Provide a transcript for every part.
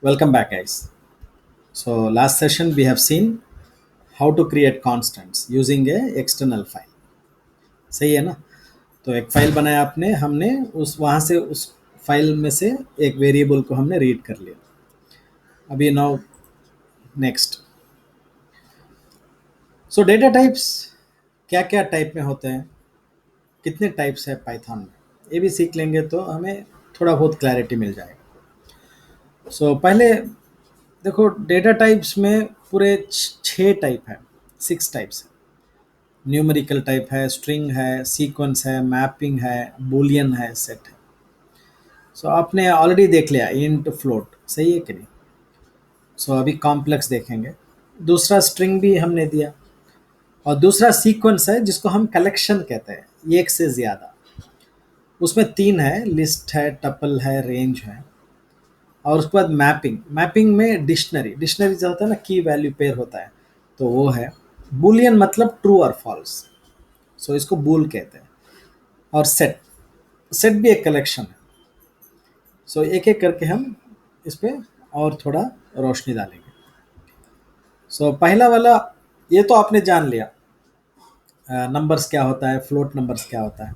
Welcome back, guys. So, last session we have seen how to create constants using a external file. सही है ना? तो एक file बनाया आपने, हमने उस वहाँ से उस फाइल में से एक वेरिएबल को हमने रीड कर लिया. अभी नाउ नेक्स्ट. सो डेटा टाइप्स क्या क्या टाइप में होते हैं, कितने टाइप्स है पाइथन में, ये भी सीख लेंगे तो हमें थोड़ा बहुत क्लैरिटी मिल जाएगा. सो पहले देखो, डेटा टाइप्स में पूरे 6 टाइप है, 6 टाइप्स है. न्यूमेरिकल टाइप है, स्ट्रिंग है, सीक्वेंस है, मैपिंग है, बूलियन है, सेट है. सो आपने ऑलरेडी देख लिया इंट फ्लोट, सही है कि नहीं. सो अभी कॉम्प्लेक्स देखेंगे. दूसरा स्ट्रिंग भी हमने दिया, और दूसरा सीक्वेंस है जिसको हम कलेक्शन कहते हैं, एक से ज़्यादा. उसमें 3 है, लिस्ट है, टपल है, रेंज है. और उसके बाद मैपिंग. मैपिंग में डिक्शनरी, डिक्शनरी जो होता है ना, की वैल्यू पेयर होता है, तो वो है. बूलियन मतलब ट्रू और फॉल्स, सो इसको बूल कहते हैं. और सेट, सेट भी एक कलेक्शन है. सो एक एक करके हम इस पे और थोड़ा रोशनी डालेंगे. सो पहला वाला, ये तो आपने जान लिया नंबर्स क्या होता है, फ्लोट नंबर्स क्या होता है,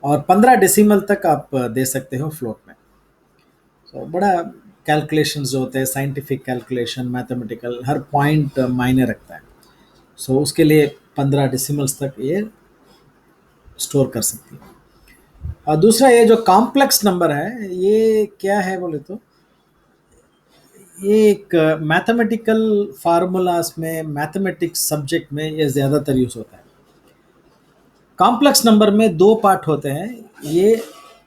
और 15 डेसिमल तक आप दे सकते हो फ्लोट में. सो बड़ा कैलकुलेशंस जो होते हैं, साइंटिफिक कैलकुलेशन, मैथमेटिकल, हर पॉइंट मायने रखता है. सो उसके लिए 15 डेसिमल्स तक ये स्टोर कर सकती है. और दूसरा, ये जो कॉम्प्लेक्स नंबर है, ये क्या है बोले तो, ये एक मैथमेटिकल फार्मूलाज में, मैथमेटिक्स सब्जेक्ट में ये ज़्यादातर यूज़ होता है. कॉम्प्लेक्स नंबर में 2 पार्ट होते हैं. ये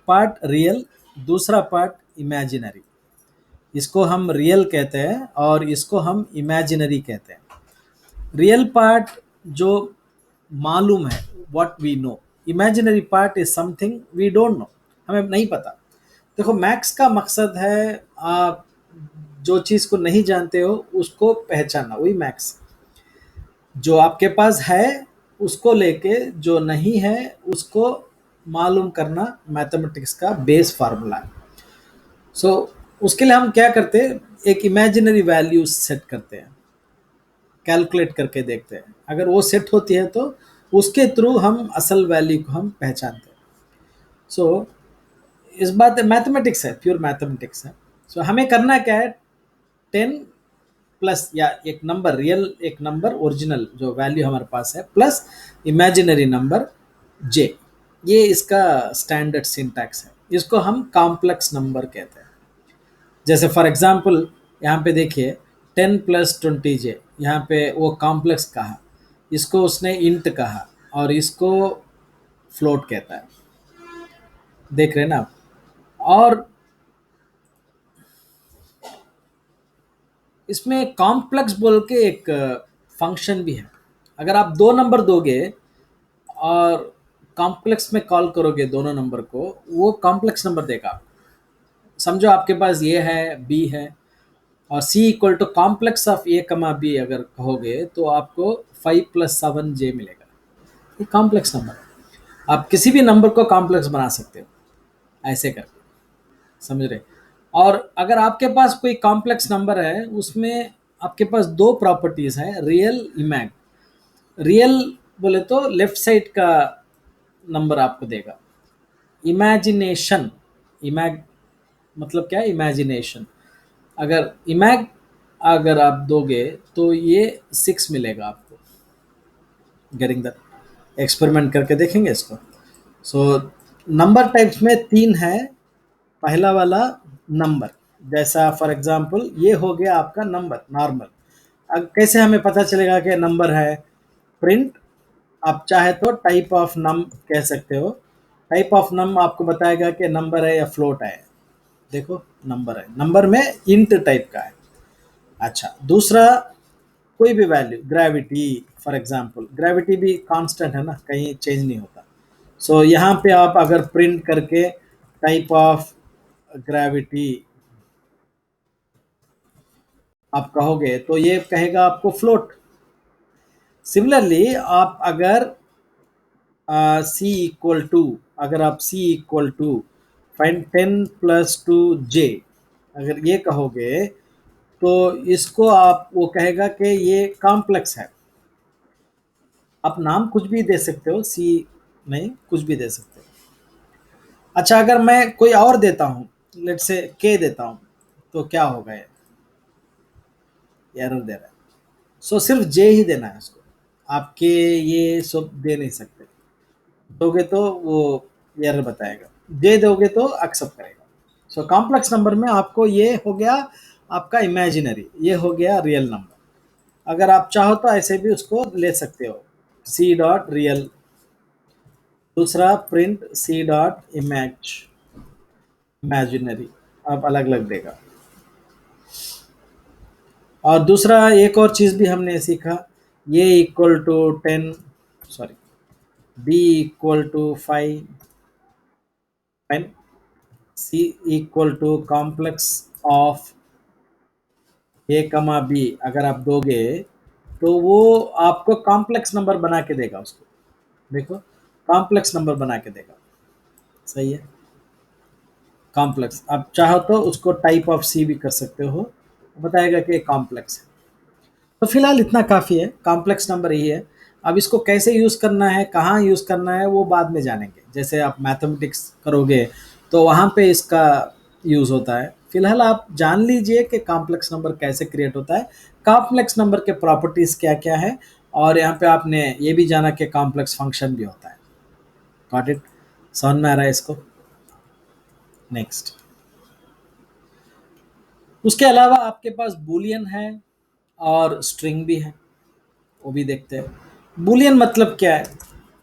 पार्ट रियल, दूसरा पार्ट इमेजिनरी. इसको हम रियल कहते हैं और इसको हम इमेजिनरी कहते हैं. रियल पार्ट जो मालूम है, what we know. Imaginary part is something we don't know, हमें नहीं पता. देखो, मैथ्स का मकसद है आप जो चीज़ को नहीं जानते हो उसको पहचानना, वही मैथ्स. जो आपके पास है उसको लेके जो नहीं है उसको मालूम करना मैथमेटिक्स का बेस फार्मूला है. सो उसके लिए हम क्या करते हैं, एक इमेजिनरी वैल्यू सेट करते हैं, कैलकुलेट करके देखते हैं. अगर वो सेट होती है तो उसके थ्रू हम असल वैल्यू को हम पहचानते हैं. सो इस बात मैथमेटिक्स है, प्योर मैथमेटिक्स है. सो हमें करना क्या है, 10 प्लस या एक नंबर रियल, एक नंबर ओरिजिनल जो वैल्यू हमारे पास है, प्लस इमेजिनरी नंबर जे. ये इसका स्टैंडर्ड सिंटैक्स है. इसको हम कॉम्प्लेक्स नंबर कहते हैं. जैसे फॉर एग्जांपल यहाँ पे देखिए, 10 + 20 जे, यहाँ पे वो कॉम्प्लेक्स कहा, इसको उसने इंट कहा, और इसको फ्लोट कहता है. देख रहे हैं ना आप. और इसमें कॉम्प्लेक्स बोल के एक फंक्शन भी है. अगर आप 2 नंबर दोगे और कॉम्प्लेक्स में कॉल करोगे दोनों नंबर को, वो कॉम्प्लेक्स नंबर देगा. समझो आपके पास ये है, बी है, और सी equal to complex of a comma b अगर कहोगे तो आपको 5 + 7 जे मिलेगा. ये कॉम्प्लेक्स नंबर है. आप किसी भी नंबर को कॉम्प्लेक्स बना सकते हो ऐसे करके, समझ रहे. और अगर आपके पास कोई कॉम्प्लेक्स नंबर है, उसमें आपके पास 2 प्रॉपर्टीज हैं, रियल, इमेज. रियल बोले तो लेफ्ट साइड का नंबर आपको देगा. इमेजिनेशन, इमेज मतलब क्या है, इमेजिनेशन. अगर इमेज अगर आप दोगे तो ये 6 मिलेगा आपको. Getting that. एक्सपेरिमेंट करके देखेंगे इसको. सो नंबर टाइप्स में 3 है. पहला वाला नंबर, जैसा फॉर एग्जांपल ये हो गया आपका नंबर नॉर्मल. अब कैसे हमें पता चलेगा कि नंबर है, प्रिंट. आप चाहे तो टाइप ऑफ नम कह सकते हो. टाइप ऑफ नम आपको बताएगा कि नंबर है या फ्लोट है. देखो, नंबर है, नंबर में इंट टाइप का है. अच्छा, दूसरा, कोई भी value, gravity for example, gravity भी कांस्टेंट है ना, कहीं चेंज नहीं होता. सो यहाँ पे आप अगर प्रिंट करके टाइप ऑफ ग्रेविटी आप कहोगे तो ये कहेगा आपको फ्लोट. सिमिलरली आप अगर सी इक्वल टू, अगर आप सी इक्वल टू फाइंड 10 + 2 जे, अगर ये कहोगे तो इसको आप वो कहेगा कि ये कॉम्प्लेक्स है। आप नाम कुछ भी दे सकते हो, सी नहीं, कुछ भी दे सकते हो। अच्छा, अगर मैं कोई और देता हूँ, लेट से के देता हूँ, तो क्या होगा? ये एरर दे रहा है। सो सिर्फ जे ही देना है उसको, आपके ये सब दे नहीं सकते। दोगे तो वो एरर बताएगा, जे दोगे तो एक्सेप्ट करेगा। सो कॉम्प्लेक्स नंबर में आपको ये हो गया आपका इमेजिनरी, ये हो गया रियल नंबर। अगर आप चाहो तो ऐसे भी उसको ले सकते हो, सी डॉट रियल, दूसरा print C dot image, imaginary, आप अलग अलग देगा। और दूसरा एक और चीज भी हमने सीखा, ये equal to 10, sorry, b equal to 5 and c equal to complex of a comma b, अगर आप दोगे तो वो आपको कॉम्प्लेक्स नंबर बना के देगा उसको। देखो, कॉम्प्लेक्स नंबर बना के देगा, सही है। कॉम्प्लेक्स आप चाहो तो उसको टाइप ऑफ सी भी कर सकते हो, बताएगा कि कॉम्प्लेक्स है। तो फिलहाल इतना काफ़ी है, कॉम्प्लेक्स नंबर यही है। अब इसको कैसे यूज़ करना है, कहाँ यूज़ करना है, वो बाद में जानेंगे। जैसे आप मैथमेटिक्स करोगे तो वहाँ पे इसका यूज़ होता है। फिलहाल आप जान लीजिए कि कॉम्प्लेक्स नंबर कैसे क्रिएट होता है, कॉम्प्लेक्स नंबर के प्रॉपर्टीज़ क्या क्या है, और यहाँ पे आपने ये भी जाना कि कॉम्प्लेक्स फंक्शन भी होता है। Got it? समझ में आ रहा है इसको? नेक्स्ट, उसके अलावा आपके पास बूलियन है और स्ट्रिंग भी है, वो भी देखते हैं। बुलियन मतलब क्या है?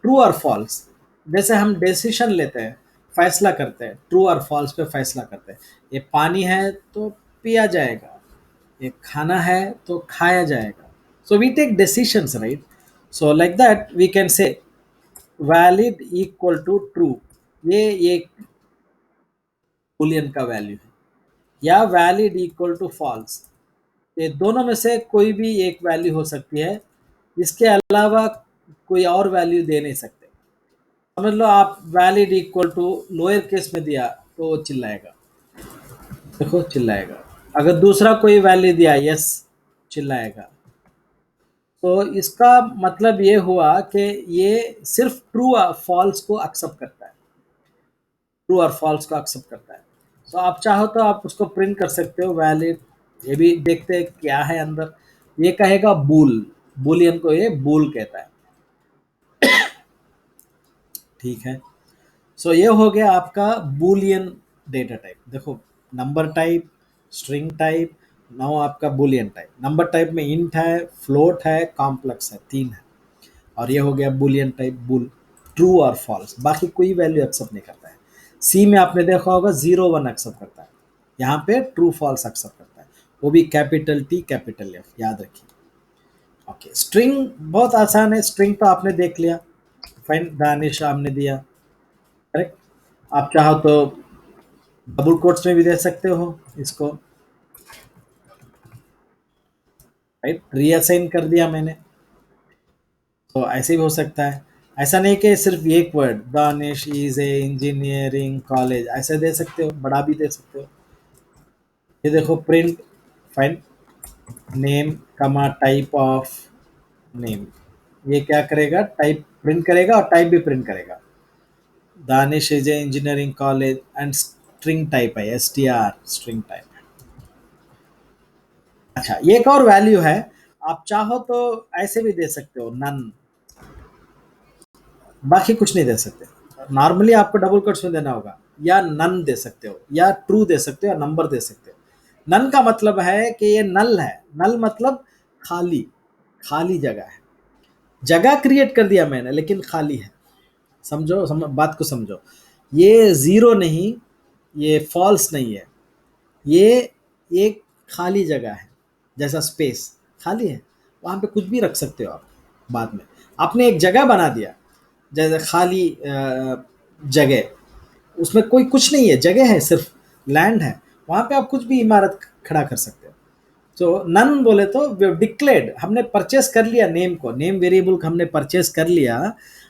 ट्रू और फॉल्स। जैसे हम डिसीजन लेते हैं, फैसला करते हैं, ट्रू और फॉल्स पे फैसला करते हैं। ये पानी है तो पिया जाएगा, ये खाना है तो खाया जाएगा। So we take decisions, right? So like that we can say valid equal to true, ये बुलियन का वैल्यू है। या वैलिड इक्वल टू फॉल्स, ये दोनों में से कोई भी एक वैल्यू हो सकती है, इसके अलावा कोई और वैल्यू दे नहीं सकते। समझ लो आप valid equal to lower case में दिया तो वो चिल्लाएगा, देखो चिल्लाएगा। अगर दूसरा कोई वैल्यू दिया यस, चिल्लाएगा। तो इसका मतलब ये हुआ कि ये सिर्फ ट्रू और फॉल्स को एक्सेप्ट करता है, ट्रू और फॉल्स को एक्सेप्ट करता है। तो आप चाहो तो आप उसको प्रिंट कर सकते हो वैलिड। ये भी देखते हैं क्या है अंदर। ये कहेगा बूल, बुलियन को ये बूल कहता है, ठीक है। सो ये हो गया आपका बूलियन डेटा टाइप। देखो, number type, string type, now आपका बूलियन टाइप। नंबर टाइप में इंट है, फ्लोट है, कॉम्प्लेक्स है, तीन है। और ये हो गया बूलियन टाइप, बुल, ट्रू और फॉल्स, बाकी कोई वैल्यू एक्सेप्ट नहीं करता है। सी में आपने देखा होगा 0 1 एक्सेप्ट करता है, यहाँ पे ट्रू फॉल्स एक्सेप्ट करता है, वो भी कैपिटल टी कैपिटल एफ, याद रखिए। ओके, स्ट्रिंग बहुत आसान है, स्ट्रिंग तो आपने देख लिया, फाइन, दानिश आपने दिया, करेक्ट। आप चाहो तो डबल कोट्स में भी दे सकते हो इसको, राइट, रीअसाइन कर दिया मैंने, तो ऐसे भी हो सकता है। ऐसा नहीं कि सिर्फ एक word, Danish is a engineering college, ऐसे दे सकते हो, बड़ा भी दे सकते हो। ये देखो प्रिंट, फाइन, नेम कमा टाइप ऑफ नेम, ये क्या करेगा? टाइप प्रिंट करेगा और टाइप भी प्रिंट करेगा। Danish is a engineering college and string type है, S T R, string type है। अच्छा, ये एक और वैल्यू है, आप चाहो तो ऐसे भी दे सकते हो, नन, बाकी कुछ नहीं दे सकते। नॉर्मली आपको डबल कोट्स में देना होगा, या नन दे सकते हो, या ट्रू दे सकते हो, या नंबर दे सकते हो। नन का मतलब है कि ये नल है, नल मतलब खाली, खाली जगह है। जगह क्रिएट कर दिया मैंने लेकिन खाली है, समझो, बात को समझो। ये जीरो नहीं, ये फॉल्स नहीं है, ये एक खाली जगह है, जैसा स्पेस खाली है, वहाँ पे कुछ भी रख सकते हो आप। बाद में आपने एक जगह बना दिया, जैसे खाली जगह, उसमें कोई कुछ नहीं है, जगह है, सिर्फ लैंड है, वहाँ पे आप कुछ भी इमारत खड़ा कर सकते हो। तो नन बोले तो डिक्लेयर्ड, हमने परचेस कर लिया नेम को, नेम वेरिएबल को हमने परचेस कर लिया।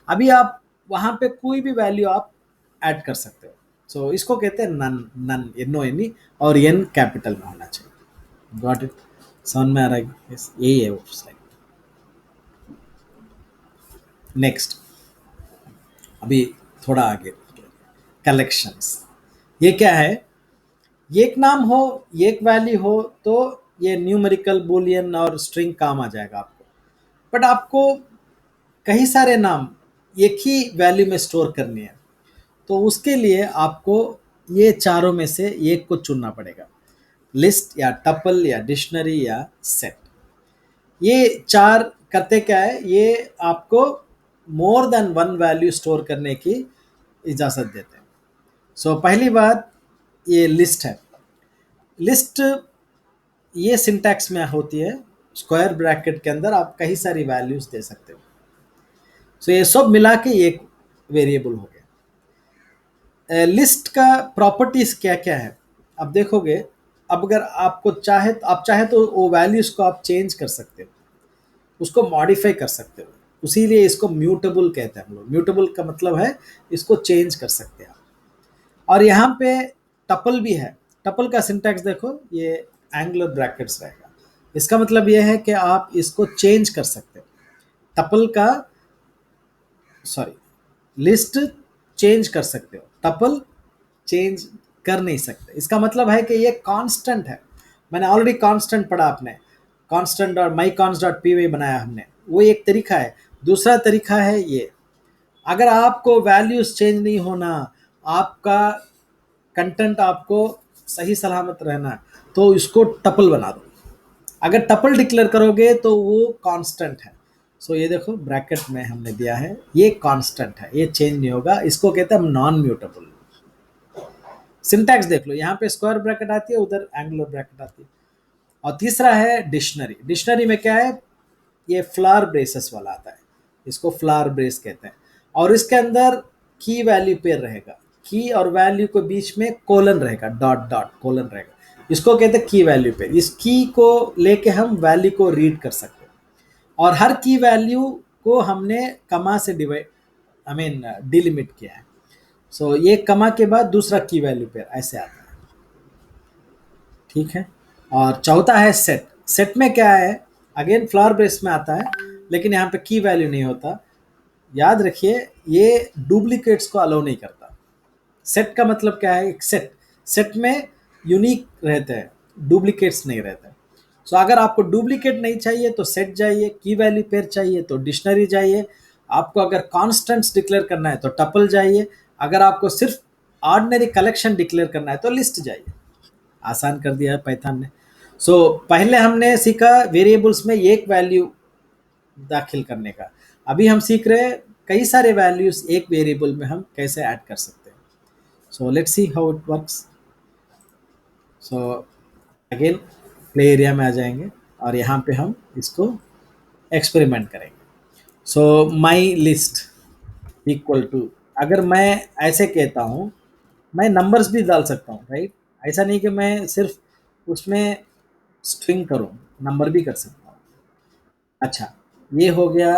अभी आप वहाँ पे कोई भी वैल्यू आप ऐड कर सकते हो, सो इसको कहते हैं none, none N O N E, और एन कैपिटल में होना चाहिए। Got it? समझ में आ रहा है? Yes, यही है वो स्लाइड। नेक्स्ट, अभी थोड़ा आगे, कलेक्शंस। ये क्या है? एक नाम हो, एक वैल्यू हो, तो ये न्यूमेरिकल, बुलियन और स्ट्रिंग काम आ जाएगा आपको। बट आपको कई सारे नाम एक ही वैल्यू में स्टोर करनी है, तो उसके लिए आपको ये चारों में से एक को चुनना पड़ेगा। लिस्ट या टपल या डिक्शनरी या सेट। ये चार करते क्या है? ये आपको more than one value store करने की इजाज़त देते हैं। सो पहली बात, ये लिस्ट है। लिस्ट ये सिंटैक्स में होती है, स्क्वायर ब्रैकेट के अंदर आप कई सारी वैल्यूज दे सकते हो। सो ये सब मिला के एक वेरिएबल हो गया। लिस्ट का प्रॉपर्टीज क्या क्या है अब देखोगे। अब अगर आपको चाहे, आप चाहे तो वो वैल्यूज को आप चेंज कर सकते हो, उसको मॉडिफाई कर सकते हो। उसीलिए इसको म्यूटेबल कहते हैं हम लोग। म्यूटेबल का मतलब है इसको चेंज कर सकते हैं आप। और यहाँ पे टपल भी है। टपल का सिंटैक्स देखो, ये एंगुलर ब्रैकेट्स रहेगा। इसका मतलब ये है कि आप इसको चेंज कर सकते हो। टपल का, सॉरी, लिस्ट चेंज कर सकते हो, टपल चेंज कर नहीं सकते। इसका मतलब है कि ये कांस्टेंट है। मैंने ऑलरेडी कांस्टेंट पढ़ा, आपने कांस्टेंट और माई कॉन्स डॉट पी वाई बनाया हमने, वो एक तरीका है। दूसरा तरीका है ये, अगर आपको वैल्यूज चेंज नहीं होना, आपका कंटेंट आपको सही सलामत रहना, तो इसको टपल बना दो। अगर टपल डिक्लेयर करोगे तो वो कांस्टेंट है। सो ये देखो ब्रैकेट में हमने दिया है, ये कांस्टेंट है, ये चेंज नहीं होगा। इसको कहते हैं हम नॉन म्यूटेबल। सिंटैक्स देख लो, यहाँ पे स्क्वायर ब्रैकेट आती है, उधर एंगुलर ब्रैकेट आती है। और तीसरा है डिक्शनरी। डिक्शनरी में क्या है? ये फ्लावर ब्रेसेस वाला आता है, इसको फ्लावर ब्रेस कहते हैं। और इसके अंदर की वैल्यू पेयर रहेगा, की और वैल्यू के बीच में कोलन रहेगा, डॉट डॉट कोलन रहेगा। इसको कहते हैं की वैल्यू पेयर। इस की को लेके हम वैल्यू को रीड कर सकते हैं। और हर की वैल्यू को हमने कमा से डिवाइड, आई मीन डिलिमिट किया है। सो ये कमा के बाद दूसरा की वैल्यू पेयर ऐसे आता है। ठीक है। और चौथा है सेट। सेट में क्या है? अगेन फ्लावर ब्रेस में आता है, लेकिन यहाँ पे की वैल्यू नहीं होता। याद रखिए, ये डुप्लीकेट्स को अलाउ नहीं करता। सेट का मतलब क्या है? एक सेट, सेट में यूनिक रहते हैं, डुप्लीकेट्स नहीं रहते। सो अगर आपको डुप्लीकेट नहीं चाहिए तो सेट जाइए, की वैल्यू पेयर चाहिए तो डिक्शनरी जाइए, आपको अगर कॉन्स्टेंट्स डिक्लेयर करना है तो टपल जाइए, अगर आपको सिर्फ ऑर्डिनरी कलेक्शन डिक्लेयर करना है तो लिस्ट जाइए। आसान कर दिया है पाइथन ने। सो पहले हमने सीखा वेरिएबल्स में एक वैल्यू दाखिल करने का। अभी हम सीख रहे हैं कई सारे वैल्यूज एक वेरिएबल में हम कैसे ऐड कर सकते हैं। So let's see how it works. So again play area में आ जाएंगे और यहाँ पे हम इसको एक्सपेरिमेंट करेंगे। सो माई लिस्ट इक्वल टू, अगर मैं ऐसे कहता हूँ, मैं नंबर्स भी डाल सकता हूँ, राइट? ऐसा नहीं कि मैं सिर्फ उसमें स्ट्रिंग करूँ, नंबर भी कर सकता हूँ। अच्छा, ये हो गया।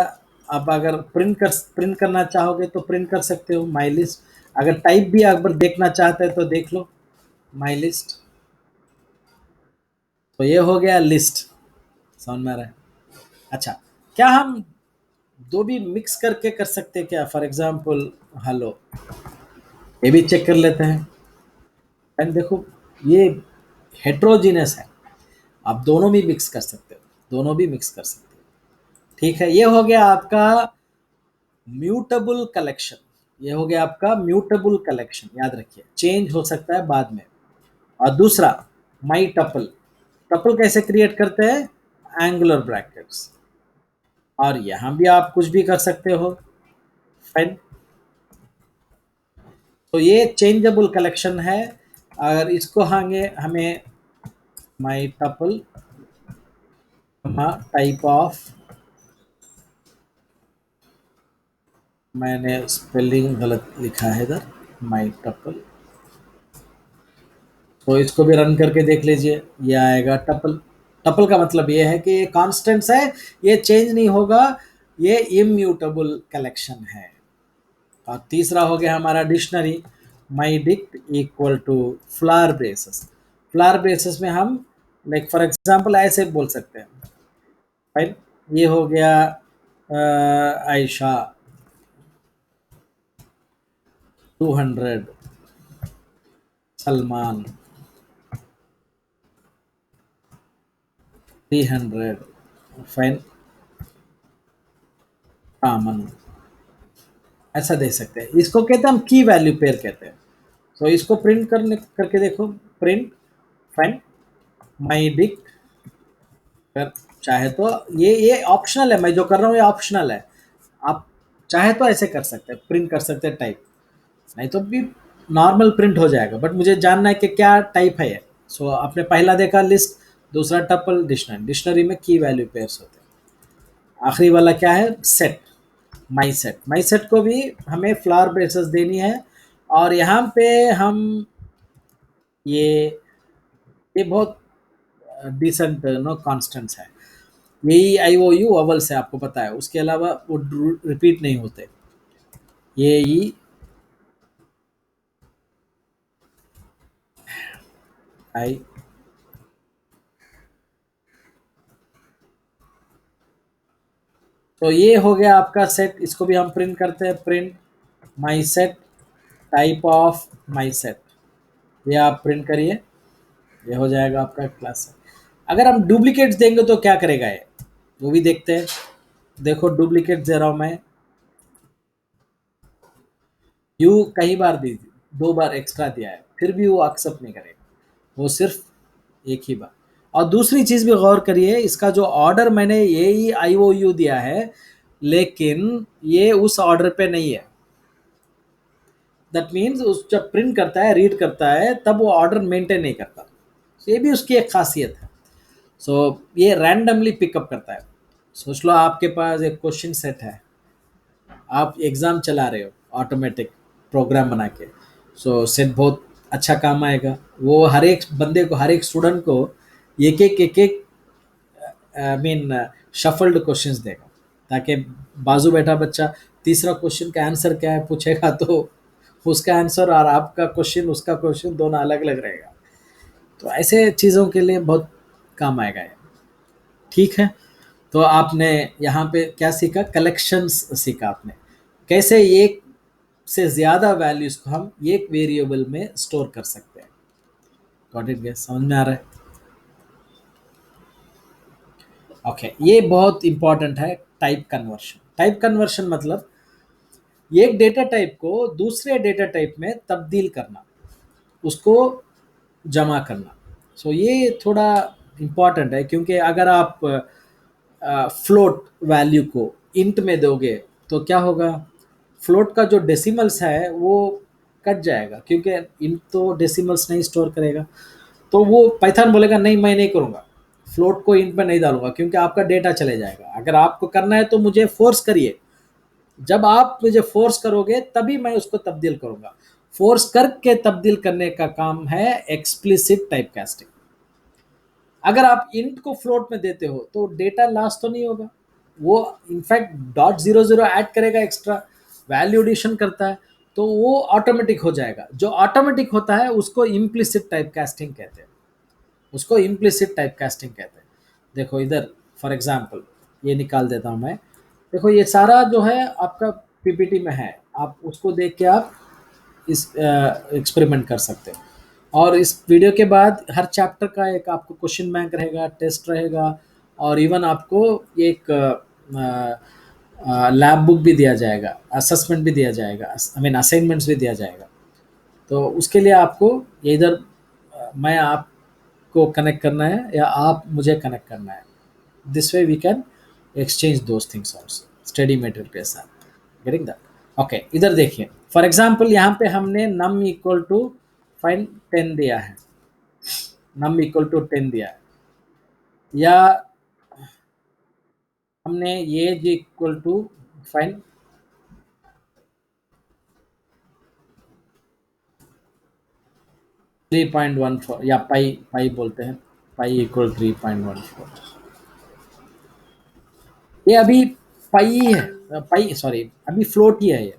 अब अगर प्रिंट करना चाहोगे तो प्रिंट कर सकते हो माई लिस्ट। अगर टाइप भी अगर देखना चाहते हैं तो देख लो माई लिस्ट। तो ये हो गया लिस्ट। समझ में आ रहा है? अच्छा, क्या हम दो भी मिक्स करके कर सकते हैं क्या? फॉर एग्जाम्पल हेलो, ये भी चेक कर लेते हैं। एंड देखो, ये हेट्रोजीनियस है, आप दोनों भी मिक्स कर सकते हो, दोनों भी मिक्स कर सकते हो। ठीक है, ये हो गया आपका म्यूटेबल कलेक्शन। ये हो गया आपका म्यूटेबल कलेक्शन। याद रखिए, चेंज हो सकता है बाद में। और दूसरा माई टपल। टपल कैसे क्रिएट करते हैं? Angular brackets. और यहाँ भी आप कुछ भी कर सकते हो। फाइन। तो ये चेंजेबल कलेक्शन है। अगर इसको हमें माई टपल टाइप ऑफ, मैंने स्पेलिंग गलत लिखा है इधर, माई टपल। तो इसको भी रन करके देख लीजिए, ये आएगा टपल। टपल का मतलब ये है कि ये कॉन्स्टेंट्स है, ये चेंज नहीं होगा, ये इम्यूटेबल कलेक्शन है। और तीसरा हो गया हमारा dictionary. My dict equal to flower braces. Flower braces में हम लाइक फॉर एग्जांपल ऐसे बोल सकते हैं, फाइन। ये हो गया आयशा 200, सलमान 300, फाइन, रामन। ऐसा दे सकते हैं, इसको कहते हैं हम की वैल्यू पेयर कहते हैं। तो इसको प्रिंट करने करके देखो, प्रिंट फाइन माई डिक कर, चाहे तो ये ऑप्शनल है, मैं जो कर रहा हूँ ये ऑप्शनल है। आप चाहे तो ऐसे कर सकते हैं, प्रिंट कर सकते हैं टाइप, नहीं तो भी नॉर्मल प्रिंट हो जाएगा, बट मुझे जानना है कि क्या टाइप है ये। सो आपने पहला देखा लिस्ट, दूसरा टपल, डिक्शनरी, डिक्शनरी में की वैल्यू पेयर्स होते हैं, आखिरी वाला क्या है, set, my set. My set को भी हमें फ्लावर ब्रेसेस देनी है, और यहाँ पे हम ये ये बहुत डिसेंट नो कॉन्स्टेंट्स है। यही आई ओ यू अवल्स है, आपको पता है, उसके अलावा वो रिपीट नहीं होते। ये ई आई, तो ये हो गया आपका सेट। इसको भी हम प्रिंट करते हैं, print my set type of my set, ये आप प्रिंट करिए, ये हो जाएगा आपका क्लास सेट। अगर हम डुप्लीकेट्स देंगे तो क्या करेगा ये, वो भी देखते हैं। देखो डुप्लीकेट दे रहा हूँ मैं, यू कई बार दी थी, 2 बार एक्स्ट्रा दिया है, फिर भी वो एक्सेप्ट नहीं करेगा, वो सिर्फ एक ही बार। और दूसरी चीज भी गौर करिए, इसका जो ऑर्डर मैंने ये ही आई ओ यू दिया है, लेकिन ये उस ऑर्डर पे नहीं है। दैट मीन्स उस जब प्रिंट करता है, रीड करता है, तब वो ऑर्डर मेंटेन नहीं करता। So, ये भी उसकी एक खासियत है। सो ये रैंडमली पिकअप करता है। सोच लो आपके पास एक क्वेश्चन सेट है, आप एग्ज़ाम चला रहे हो ऑटोमेटिक प्रोग्राम बना के, सो सेट बहुत अच्छा काम आएगा। वो हर एक बंदे को, हर एक स्टूडेंट को एक एक आई मीन शफल्ड क्वेश्चंस देगा, ताकि बाजू बैठा बच्चा तीसरा क्वेश्चन का आंसर क्या है पूछेगा, तो उसका आंसर और आपका क्वेश्चन, उसका क्वेश्चन दोनों अलग अलग रहेगा। तो ऐसे चीज़ों के लिए बहुत काम आएगा ये। ठीक है, तो आपने यहाँ पे क्या सीखा, कलेक्शंस सीखा आपने, कैसे एक से ज़्यादा वैल्यूज को हम एक वेरिएबल में स्टोर कर सकते हैं। गॉट इट गैस, समझ में आ रहा है? ओके, ये बहुत इंपॉर्टेंट है, टाइप कन्वर्शन। टाइप कन्वर्शन मतलब एक डेटा टाइप को दूसरे डेटा टाइप में तब्दील करना, उसको जमा करना। सो ये थोड़ा इम्पॉर्टेंट है, क्योंकि अगर आप फ्लोट वैल्यू को इंट में दोगे तो क्या होगा, फ्लोट का जो डेसिमल्स है वो कट जाएगा, क्योंकि इंट तो डेसिमल्स नहीं स्टोर करेगा। तो वो पाइथन बोलेगा नहीं, मैं नहीं करूँगा, फ्लोट को इंट में नहीं डालूंगा, क्योंकि आपका डेटा चले जाएगा। अगर आपको करना है तो मुझे फोर्स करिए, जब आप मुझे फोर्स करोगे तभी मैं उसको तब्दील करूंगा। फोर्स करके तब्दील करने का काम है एक्सप्लिसिट टाइप कास्टिंग। अगर आप इंट को फ्लोट में देते हो तो डेटा लॉस तो नहीं होगा, वो इनफैक्ट .00 ऐड करेगा, एक्स्ट्रा वैल्यू एडिशन करता है, तो वो ऑटोमेटिक हो जाएगा। जो ऑटोमेटिक होता है उसको इम्प्लिसिट टाइप कास्टिंग कहते हैं, उसको इम्प्लिसिट टाइप कास्टिंग कहते हैं। देखो इधर फॉर एग्जांपल ये निकाल देता हूँ मैं। देखो ये सारा जो है आपका पीपीटी में है, आप उसको देख के आप इस एक्सपेरिमेंट कर सकते हैं। और इस वीडियो के बाद हर चैप्टर का एक आपको क्वेश्चन बैंक रहेगा, टेस्ट रहेगा, और इवन आपको एक लैब बुक भी दिया जाएगा, असेसमेंट भी दिया जाएगा, आई मीन असाइनमेंट्स भी दिया जाएगा। तो उसके लिए आपको ये इधर मैं आपको कनेक्ट करना है या आप मुझे कनेक्ट करना है। This way we can exchange those things also study material के साथ। Getting that? ओके, इधर देखिए फॉर एग्जांपल यहाँ पे हमने नम इक्वल टू फाइन 10 दिया है, नम इक्वल टू 10 दिया है, या हमने ये जी इक्वल टू फाइन 3.14, या पाई पाई बोलते हैं, पाई इक्वल 3.14। ये अभी पाई है, पाई सॉरी, अभी फ्लोट ही है ये।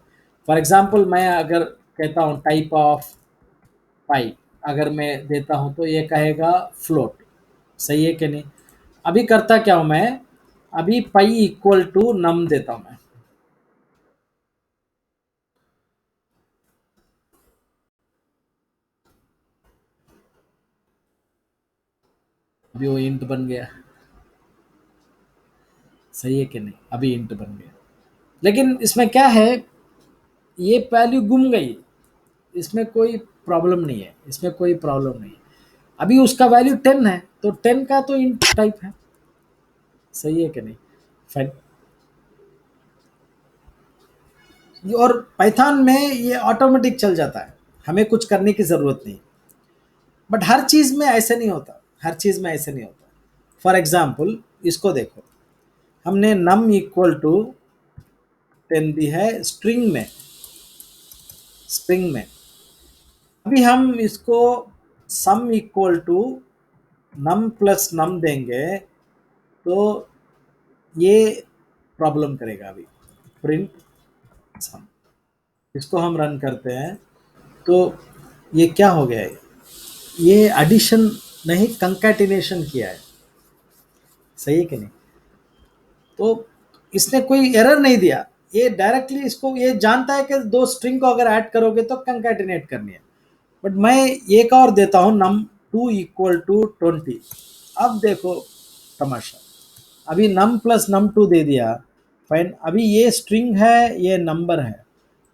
फॉर एग्जांपल मैं अगर कहता हूँ टाइप ऑफ पाई, अगर मैं देता हूँ तो ये कहेगा फ्लोट। सही है कि नहीं? अभी करता क्या हूँ मैं, अभी पाई इक्वल टू नम देता हूँ मैं। अभी वो इंट बन गया। सही है कि नहीं? अभी इंट बन गया। लेकिन इसमें क्या है, ये वैल्यू गुम गई। इसमें कोई प्रॉब्लम नहीं है, इसमें कोई प्रॉब्लम नहीं है। अभी उसका वैल्यू 10 है, तो 10 का तो इंट टाइप है। सही है कि नहीं? फाइन। और पाइथन में ये ऑटोमेटिक चल जाता है, हमें कुछ करने की ज़रूरत नहीं। बट हर चीज़ में ऐसे नहीं होता, हर चीज़ में ऐसे नहीं होता। फॉर एग्जाम्पल इसको देखो, हमने नम इक्वल टू 10 दी है स्ट्रिंग में, स्ट्रिंग में। अभी हम इसको sum equal to num plus num देंगे तो ये प्रॉब्लम करेगा। अभी प्रिंट सम, इसको हम रन करते हैं तो ये क्या हो गया है, ये एडिशन नहीं कंकैटिनेशन किया है। सही है कि नहीं? तो इसने कोई एरर नहीं दिया, ये डायरेक्टली इसको ये जानता है कि दो स्ट्रिंग को अगर ऐड करोगे तो कंकैटिनेट करनी है। बट मैं एक और देता हूँ नम टू इक्वल टू 20। अब देखो तमाशा, अभी नम प्लस नम टू दे दिया। फाइन, अभी ये स्ट्रिंग है ये नंबर है,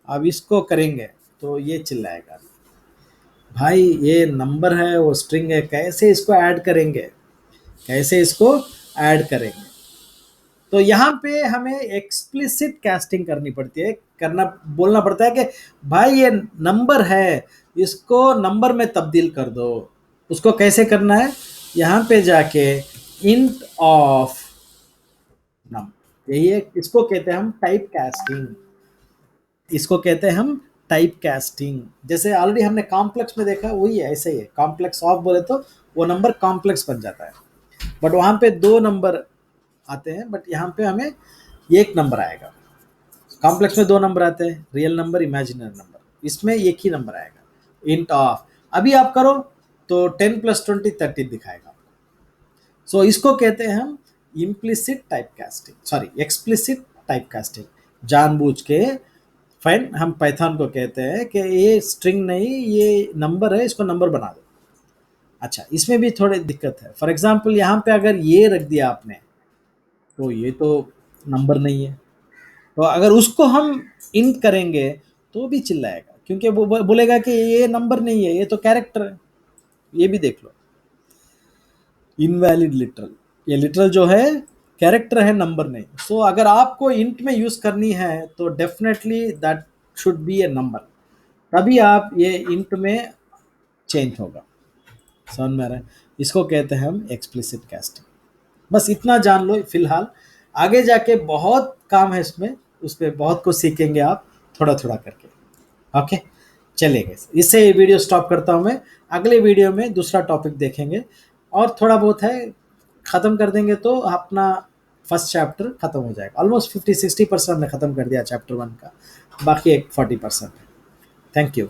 अब इसको करेंगे तो ये चिल्लाएगा, भाई ये नंबर है वो स्ट्रिंग है, कैसे इसको ऐड करेंगे, कैसे इसको ऐड करेंगे। तो यहाँ पे हमें एक्सप्लिसिट कास्टिंग करनी पड़ती है, करना बोलना पड़ता है कि भाई ये नंबर है, इसको नंबर में तब्दील कर दो। उसको कैसे करना है, यहाँ पे जाके इंट ऑफ नम, यही है, इसको कहते हैं हम टाइप कास्टिंग। इसको कहते हैं हम टाइप कास्टिंग। जैसे ऑलरेडी हमने कॉम्प्लेक्स में देखा, वही है, ऐसे ही है। कॉम्प्लेक्स ऑफ बोले तो वो नंबर कॉम्प्लेक्स बन जाता है, बट वहाँ पे दो नंबर आते हैं, बट यहाँ पे हमें एक नंबर आएगा। कॉम्प्लेक्स में दो नंबर आते हैं, रियल नंबर इमेजिनरी नंबर, इसमें एक ही नंबर आएगा इंट ऑफ। अभी आप करो तो 10 + 20 30 दिखाएगा। सो इसको कहते हैं हम implicit type casting, sorry explicit type casting, जानबूझ के। फाइन, हम पाइथन को कहते हैं कि ये स्ट्रिंग नहीं ये नंबर है, इसको नंबर बना दो। अच्छा, इसमें भी थोड़ी दिक्कत है। फॉर एग्जांपल यहाँ पे अगर ये रख दिया आपने तो ये तो नंबर नहीं है, तो अगर उसको हम इंट करेंगे तो भी चिल्लाएगा, क्योंकि वो बोलेगा कि ये नंबर नहीं है, ये तो कैरेक्टर है। ये भी देख लो, इनवैलिड लिटरल, ये लिटरल जो है कैरेक्टर है, नंबर नहीं। सो अगर आपको इंट में यूज करनी है तो definitely that should be A number, तभी आप ये इंट में चेंज होगा। समझ में आ रहा है? इसको कहते हैं हम एक्सप्लिसिट कास्टिंग। बस इतना जान लो फिलहाल, आगे जाके बहुत काम है इसमें, उस पर बहुत कुछ सीखेंगे आप थोड़ा थोड़ा करके। ओके, चलेगा। इससे ये वीडियो स्टॉप करता हूँ मैं, अगले वीडियो में दूसरा टॉपिक देखेंगे और थोड़ा बहुत है ख़त्म कर देंगे तो अपना फर्स्ट चैप्टर ख़त्म हो जाएगा। ऑलमोस्ट 50-60% हमने ख़त्म कर दिया चैप्टर 1 का, बाकी एक 40% है। Thank you.